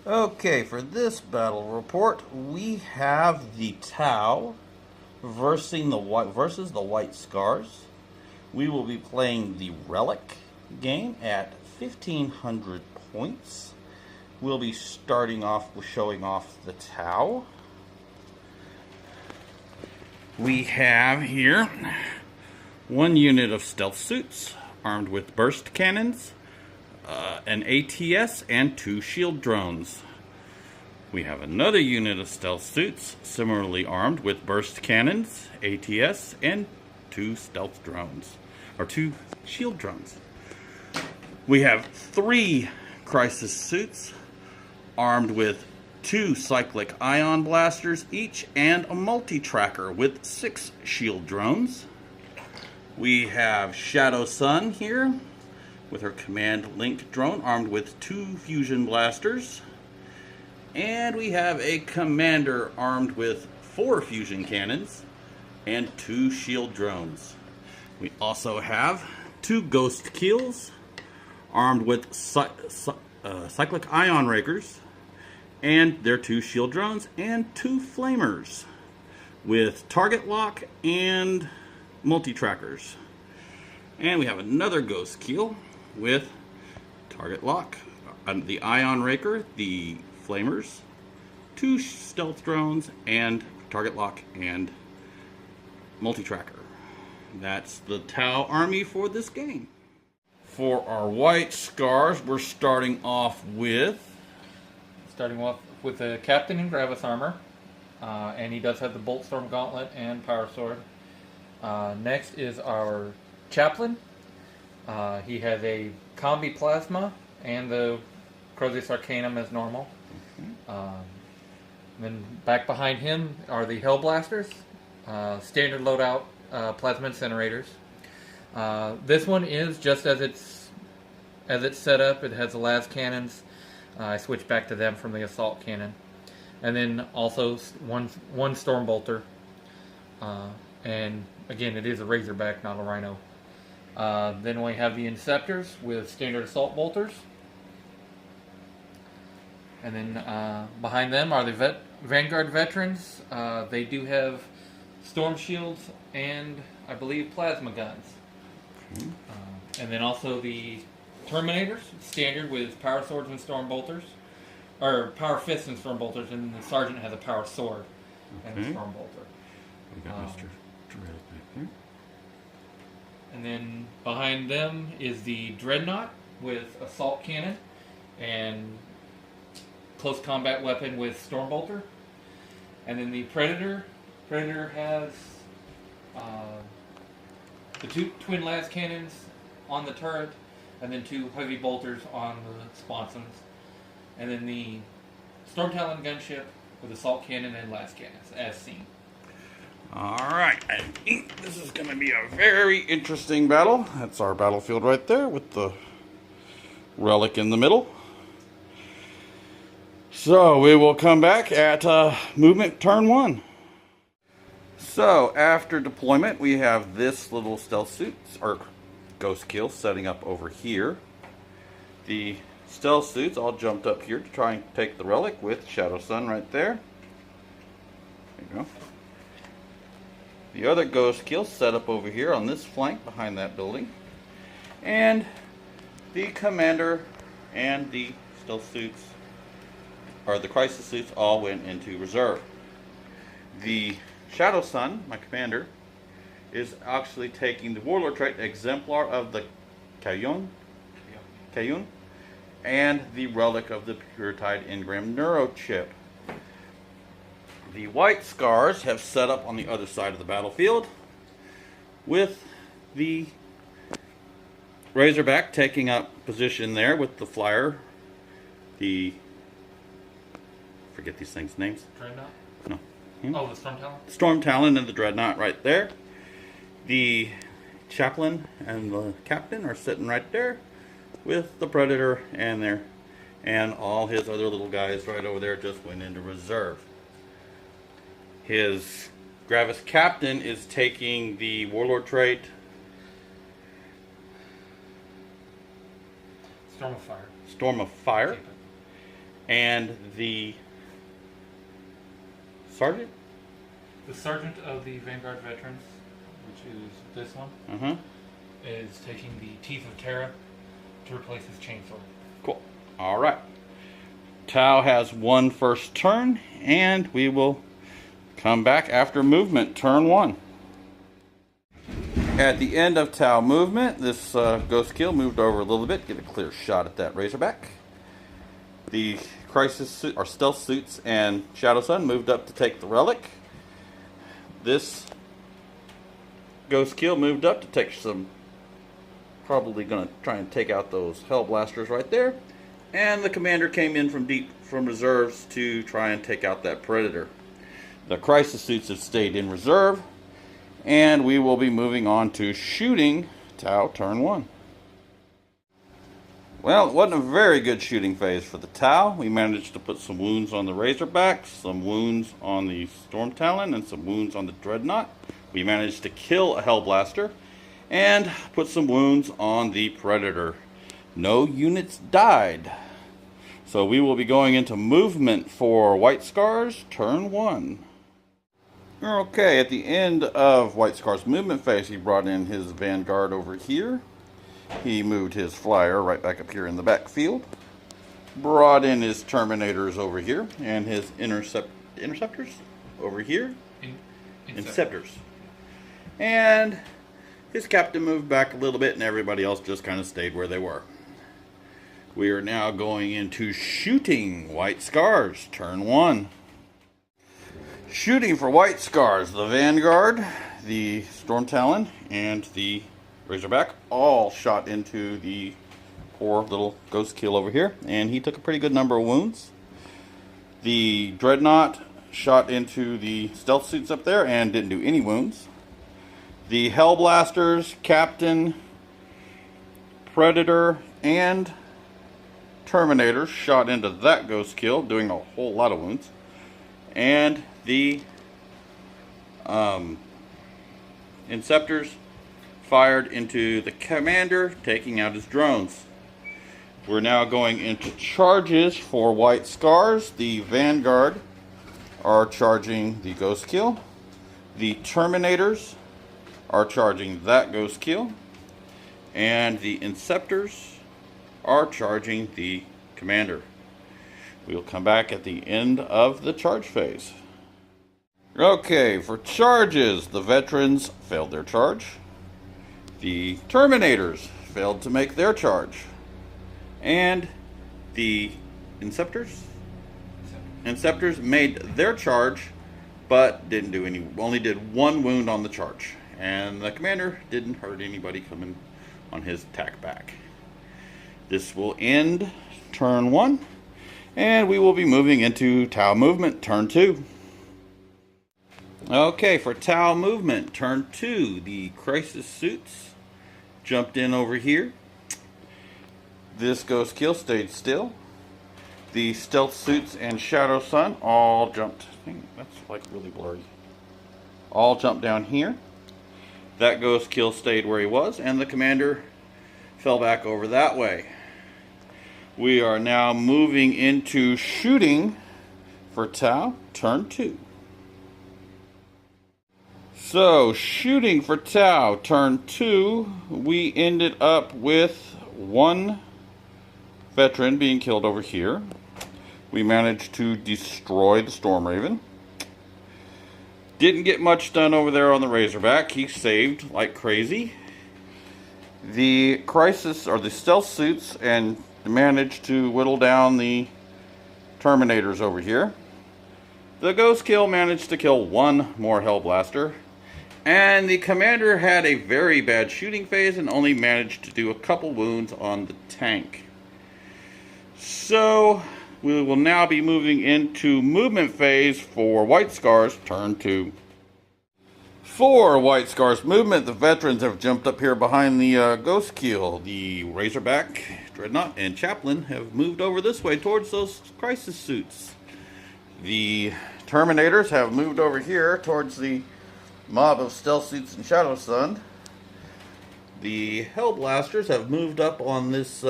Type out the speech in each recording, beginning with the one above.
Okay, for this battle report, we have the Tau versus the Whitescars. We will be playing the Relic game at 1,500 points. We'll be starting off with showing off the Tau. We have here one unit of stealth suits armed with burst cannons, an ATS, and 2 shield drones. We have another unit of stealth suits similarly armed with burst cannons, ATS, and 2 stealth drones, or 2 shield drones. We have 3 crisis suits armed with 2 cyclic ion blasters each and a multi-tracker with 6 shield drones. We have Shadow Sun here with her command link drone armed with 2 fusion blasters. And we have a commander armed with 4 fusion cannons and 2 shield drones. We also have 2 ghost kills armed with cyclic ion rakers and their 2 shield drones and 2 flamers with target lock and multi-trackers. And we have another ghost kill with target lock, the ion raker, the flamers, 2 stealth drones, and target lock and multi-tracker. That's the Tau army for this game. For our Whitescars, we're starting off with the captain in Gue'vesa armor, and he does have the Bolt Storm Gauntlet and Power Sword. Next is our chaplain. He has a Combi Plasma and the Crozius Arcanum as normal. Then back behind him are the Hellblasters, standard loadout plasma incinerators. This one is just as it's set up. It has the las cannons. I switched back to them from the assault cannon, and then also one storm bolter. And again, it is a Razorback, not a Rhino. Then we have the Inceptors with standard assault bolters. And then behind them are the Vanguard Veterans. They do have storm shields and, I believe, plasma guns. And then also the Terminators, standard with power swords and storm bolters. Or power fists and storm bolters, and the Sergeant has a power sword and a storm bolter. We got Mr. Dread back there. And then behind them is the Dreadnought with assault cannon and close combat weapon with storm bolter. And then the Predator has the 2 twin las cannons on the turret, and then 2 heavy bolters on the sponsons. And then the Storm Talon gunship with assault cannon and las cannons, as seen. Alright, I think this is going to be a very interesting battle. That's our battlefield right there with the relic in the middle. So we will come back at movement turn 1. So after deployment, we have this little stealth suit, or ghost kill, setting up over here. The stealth suits all jumped up here to try and take the relic with Shadow Sun right there. There you go. The other ghost kill set up over here on this flank behind that building. And the commander and the stealth suits, or the crisis suits, all went into reserve. The Shadow Sun, my commander, is actually taking the Warlord trait Exemplar of the Cayun, and the relic of the Puretide Engram Neurochip. The Whitescars have set up on the other side of the battlefield, with the Razorback taking up position there with the flyer, forget these things' names. Dreadnought? No. Oh, the Storm Talon? Storm Talon and the Dreadnought right there. The chaplain and the captain are sitting right there with the Predator and all his other little guys right over there just went into reserve. His Gue'vesa captain is taking the Warlord trait Storm of Fire. Storm of Fire. And the sergeant? The sergeant of the Vanguard Veterans, which is this one, is taking the Teeth of Terra to replace his chainsaw. Cool. All right. Tau has one first turn, and we will come back after movement, turn 1. At the end of Tau movement, this Ghost Kill moved over a little bit, get a clear shot at that Razorback. The Crisis suit, or Stealth Suits and Shadow Sun moved up to take the Relic. This Ghost Kill moved up to take some, probably going to try and take out those Hell Blasters right there. And the Commander came in from reserves to try and take out that Predator. The Crisis Suits have stayed in reserve, and we will be moving on to shooting Tau turn 1. Well, it wasn't a very good shooting phase for the Tau. We managed to put some wounds on the Razorback, some wounds on the Storm Talon, and some wounds on the Dreadnought. We managed to kill a Hellblaster and put some wounds on the Predator. No units died. So we will be going into movement for Whitescars turn 1. Okay, at the end of Whitescars' movement phase, he brought in his Vanguard over here. He moved his Flyer right back up here in the backfield. Brought in his Terminators over here, and his Interceptors over here. Inceptors. And his Captain moved back a little bit, and everybody else just kind of stayed where they were. We are now going into shooting Whitescars turn 1. Shooting for Whitescars, the Vanguard, the Storm Talon, and the Razorback all shot into the poor little Ghost Kill over here, and he took a pretty good number of wounds. The Dreadnought shot into the Stealth Suits up there and didn't do any wounds. The Hellblasters, Captain, Predator, and Terminators shot into that Ghost Kill, doing a whole lot of wounds. And the Inceptors fired into the Commander, taking out his drones. We're now going into charges for Whitescars. The Vanguard are charging the Ghost Kill. The Terminators are charging that Ghost Kill. And the Inceptors are charging the Commander. We'll come back at the end of the charge phase. Okay, for charges, the Veterans failed their charge. The Terminators failed to make their charge. And the Inceptors made their charge, but didn't do any, only did one wound on the charge. And the Commander didn't hurt anybody coming on his attack back. This will end turn 1, and we will be moving into Tau movement turn 2. Okay, for Tau movement turn 2, the Crisis Suits jumped in over here. This Ghost Kill stayed still. The Stealth Suits and Shadow Sun all jumped. That's like really blurry. All jumped down here. That Ghost Kill stayed where he was, and the Commander fell back over that way. We are now moving into shooting for Tau, turn 2. So, shooting for Tau, turn 2, we ended up with one veteran being killed over here. We managed to destroy the Storm Raven. Didn't get much done over there on the Razorback. He saved like crazy. The Crisis, or the Stealth Suits, and managed to whittle down the Terminators over here. The Ghost Kill managed to kill one more Hellblaster. And the Commander had a very bad shooting phase and only managed to do a couple wounds on the tank. So, we will now be moving into movement phase for Whitescars turn 2. For Whitescars movement, the Veterans have jumped up here behind the Ghost Kill. The Razorback, Dreadnought, and Chaplain have moved over this way towards those Crisis Suits. The Terminators have moved over here towards the mob of Stealth Suits and Shadow Sun. The Hellblasters have moved up on this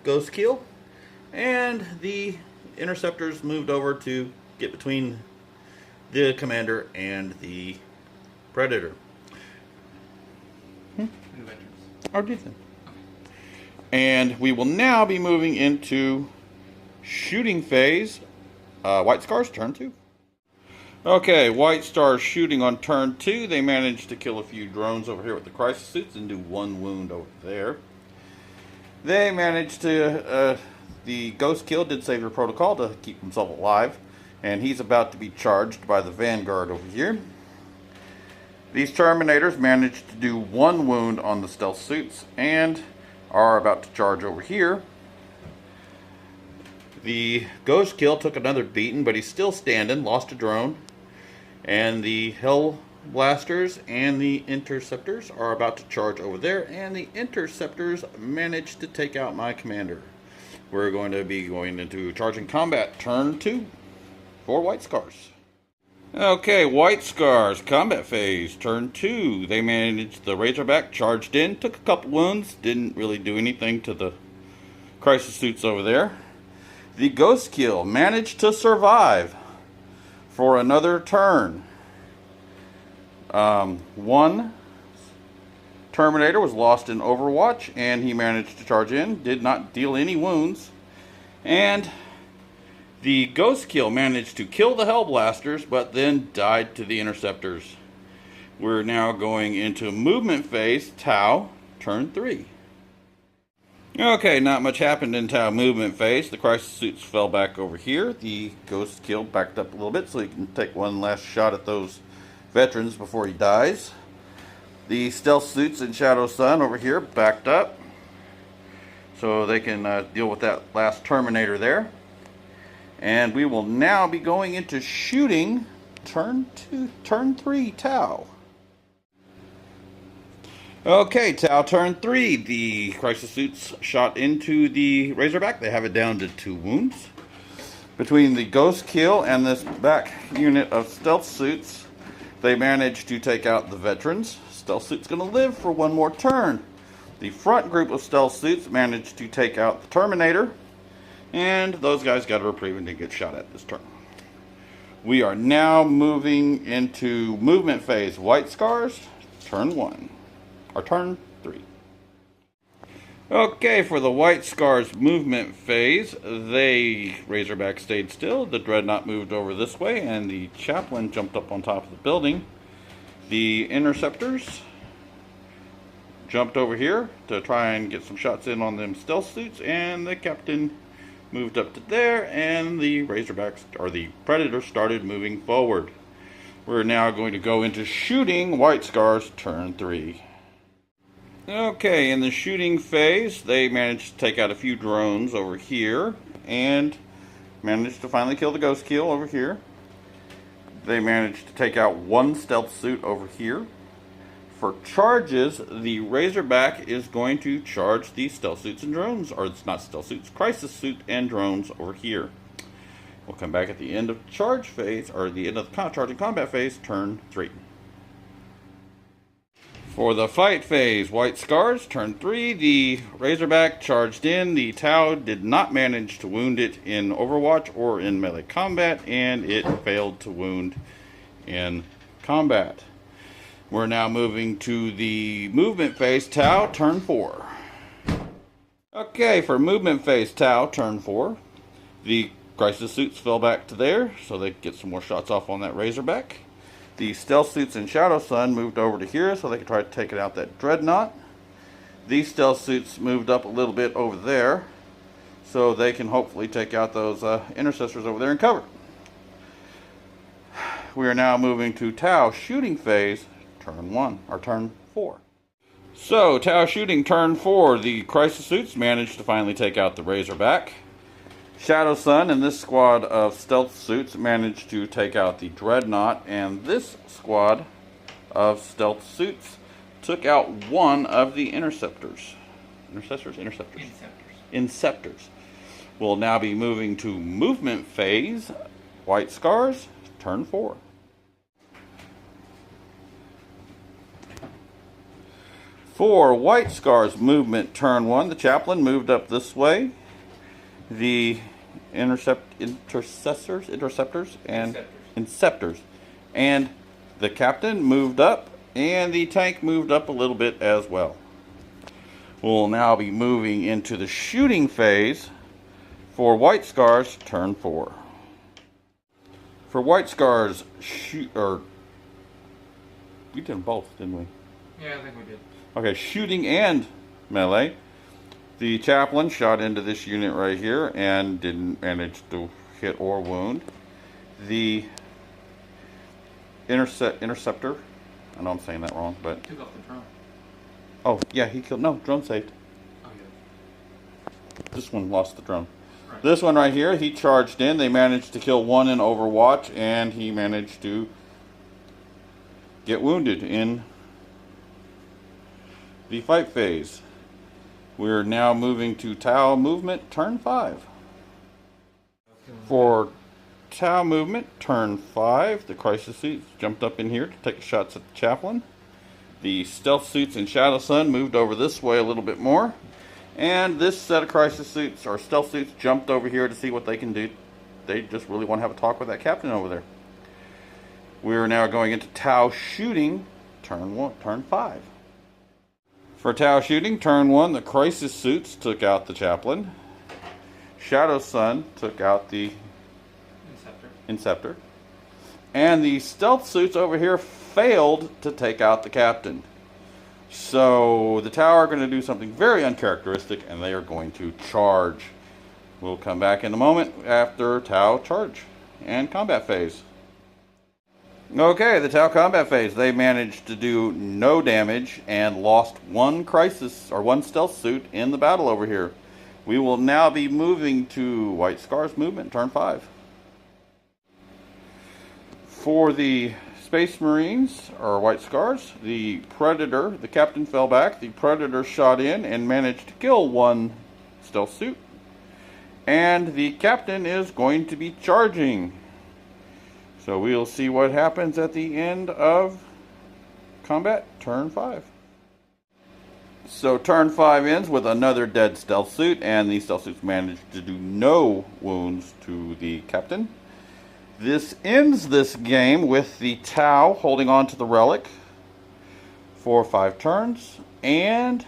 Ghost Kill. And the interceptors moved over to get between the commander and the predator. New veterans. Oh, did they? And we will now be moving into shooting phase. Whitescars, turn 2. Okay, White Stars shooting on turn 2. They managed to kill a few drones over here with the crisis suits and do 1 wound over there. They managed to, the Ghost Kill did save their protocol to keep himself alive. And he's about to be charged by the Vanguard over here. These Terminators managed to do 1 wound on the stealth suits and are about to charge over here. The Ghost Kill took another beating, but he's still standing, lost a drone. And the Hell Blasters and the Interceptors are about to charge over there, and the Interceptors managed to take out my commander. We're going to be going into charging combat, turn 2 for Whitescars. Okay, Whitescars, combat phase, turn 2. They managed, the Razorback charged in, took a couple wounds, didn't really do anything to the crisis suits over there. The Ghost Kill managed to survive for another turn. 1 Terminator was lost in Overwatch, and he managed to charge in, did not deal any wounds. And the Ghost Kill managed to kill the Hell Blasters, but then died to the Interceptors. We're now going into movement phase, Tau, turn 3. Okay, not much happened in Tau movement phase. The crisis suits fell back over here. The Ghost Kill backed up a little bit so he can take one last shot at those veterans before he dies. The stealth suits in Shadow Sun over here backed up so they can deal with that last Terminator there. And we will now be going into shooting turn 3 Tau. Okay, Tau turn 3. The crisis suits shot into the Razorback. They have it down to 2 wounds. Between the Ghost Kill and this back unit of stealth suits, they managed to take out the veterans. Stealth suit's going to live for 1 more turn. The front group of stealth suits managed to take out the Terminator, and those guys got a reprieve and didn't get shot at this turn. We are now moving into movement phase. Whitescars, turn 1. Or turn 3. Okay, for the Whitescars movement phase, Razorback stayed still. The Dreadnought moved over this way, and the Chaplain jumped up on top of the building. The Interceptors jumped over here to try and get some shots in on them stealth suits, and the Captain moved up to there, and the Razorbacks, or the Predators, started moving forward. We're now going to go into shooting Whitescars, turn 3. Okay, in the shooting phase, they managed to take out a few drones over here, and managed to finally kill the Ghost Kill over here. They managed to take out 1 stealth suit over here. For charges, the Razorback is going to charge the stealth suits and drones, or it's not stealth suits, crisis suit and drones over here. We'll come back at the end of the charge phase, or the end of the charging combat phase, turn 3. For the fight phase, Whitescars, turn 3, the Razorback charged in. The Tau did not manage to wound it in Overwatch or in melee combat, and it failed to wound in combat. We're now moving to the movement phase, Tau, turn 4. Okay, for movement phase, Tau, turn 4, the crisis suits fell back to there, so they could get some more shots off on that Razorback. The stealth suits in Shadow Sun moved over to here so they could try to take out that Dreadnought. These stealth suits moved up a little bit over there so they can hopefully take out those intercessors over there and cover. We are now moving to Tau shooting phase, turn 1, or turn 4. So, Tau shooting turn 4, the crisis suits managed to finally take out the Razorback. Shadow Sun and this squad of stealth suits managed to take out the Dreadnought, and this squad of stealth suits took out 1 of the Interceptors. Inceptors. We'll now be moving to movement phase. Whitescars, turn 4. For Whitescars movement turn 1, the Chaplain moved up this way. The interceptors, and inceptors. And the captain moved up, and the tank moved up a little bit as well. We'll now be moving into the shooting phase for Whitescars turn 4. For Whitescars, we did them both, didn't we? Yeah, I think we did. Okay, shooting and melee. The chaplain shot into this unit right here and didn't manage to hit or wound. The interceptor, I know I'm saying that wrong, but... Took off the drone. Oh, yeah, he killed... No, drone saved. Oh, yeah. This one lost the drone. Right. This one right here, he charged in. They managed to kill one in Overwatch, and he managed to get wounded in the fight phase. We're now moving to Tau movement, turn 5. For Tau movement, turn 5, the crisis suits jumped up in here to take shots at the chaplain. The stealth suits and Shadow Sun moved over this way a little bit more. And this set of crisis suits, or stealth suits, jumped over here to see what they can do. They just really want to have a talk with that captain over there. We're now going into Tau shooting, turn 5. For Tau shooting, turn 1, the crisis suits took out the chaplain. Shadow Sun took out the inceptor. And the stealth suits over here failed to take out the captain. So the Tau are going to do something very uncharacteristic, and they are going to charge. We'll come back in a moment after Tau charge and combat phase. Okay, the Tau combat phase. They managed to do no damage and lost one stealth suit in the battle over here. We will now be moving to Whitescars movement, turn 5. For the Space Marines, or Whitescars, the Predator, the captain fell back. The Predator shot in and managed to kill one stealth suit. And the captain is going to be charging. So we'll see what happens at the end of combat, turn 5. So turn 5 ends with another dead stealth suit, and the stealth suits managed to do no wounds to the captain. This ends this game with the Tau holding on to the relic for 5 turns, and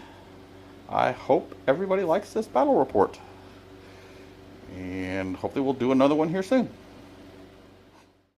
I hope everybody likes this battle report. And hopefully we'll do another one here soon.